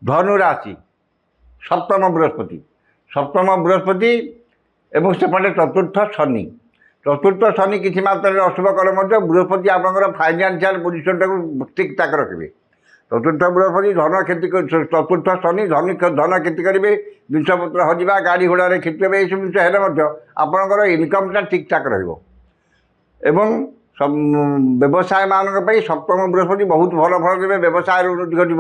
धनु राशि सप्तम बृहस्पति एवं सेपटे चतुर्थ शनि किसी मात्रा अशुभ कले बृहस्पति आपंकर फाइनान्शियल पोजिशन टाक ठीक ठाक रखिए। चतुर्थ बृहस्पति धन क्षति चतुर्थ शनि धन क्षति करेंगे जिनपतर हजिबा गाड़ी घोड़े क्षति हे सब जिन आपंकर इनकमटा ठीक ठाक एवं व्यवसाय मानक सप्तम बृहस्पति बहुत भल फल देवे। व्यवसाय उन्नति कर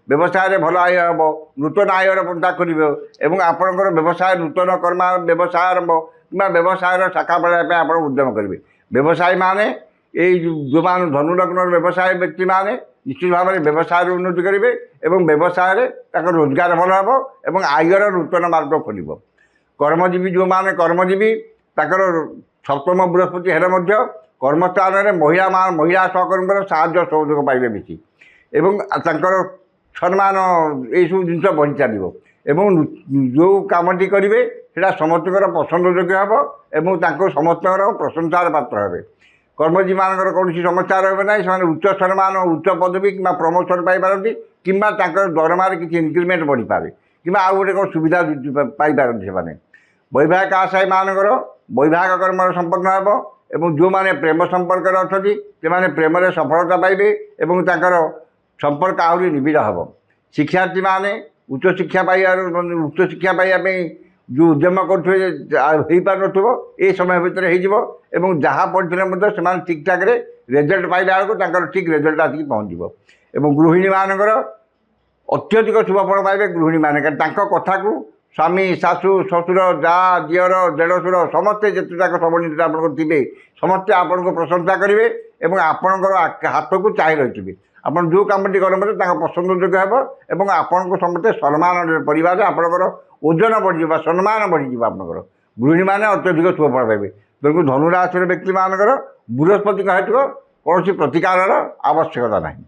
व्यवसाय भल आय हम नूतन आयर पंथा करें आपंकर व्यवसाय नूतन कर्म व्यवसाय आरंभ कि व्यवसाय शाखा बढ़ाई आप उद्यम करेंगे। व्यवसायी माने जो मान धनु लग्न व्यवसाय व्यक्ति माने निश्चित भाव में व्यवसाय उन्नति करेंगे और व्यवसाय रोजगार भल हम और आयर नूतन मार्ग खोल। कर्मजीवी जो माने कर्मजीवी ताकर सप्तम बृहस्पति हेले कर्मस्थान में महिला सहकर्मी साहाय्य सहयोग पाइबे बेसी एवं सम्मान यू जिन बढ़ी चलो एवं जो कामटी करेंगे से समस्त पसंदयोग्य हम और समस्त प्रशंसार पात्र हे। कर्मजीवी मान कौन समस्या रहा ना उच्च सम्मान उच्च पदवी कि प्रमोशन पाई कि दरमार किसी इनक्रिमेंट बढ़ी पारे कि आउ गोटे कौन सुविधा पाई से। वैवाहिक आशायी मानकर वैवाहिक कर्म संपन्न हो एवं जो मैंने प्रेम संपर्क अच्छा से प्रेम सफलता पाइबे और संपर्क आहरी निबिड़ हम। शिक्षार्थी माने उच्च शिक्षा पाइबा जो उद्यम कर ये समय भितर हो जहाँ पढ़ते से ठीक ठाक रेजल्ट पाइला बेलू ठीक रेजल्ट आसिक पहुँच। गृहिणी मानकर अत्यधिक शुभफल पाइबे। गृहिणी मान कथा को स्वामी शाशु शशुर जा दियर देढ़शुर समस्ते जितेक सबनित थे समस्ते आपन को प्रशंसा करेंगे और आपणकर हाथ को चाह रही आप जो कमटी करें पसंदयोग्य हम और आपन को समस्ते सम्मान परिवार आपंकर ओजन बढ़ी सम्मान बढ़ी आपंकर। गृहिणी मैंने अत्यधिक शुभफल पाइबे। तेणु धनुराशि व्यक्ति मानकर बृहस्पति हेतु कौन प्रतिकार आवश्यकता नहीं।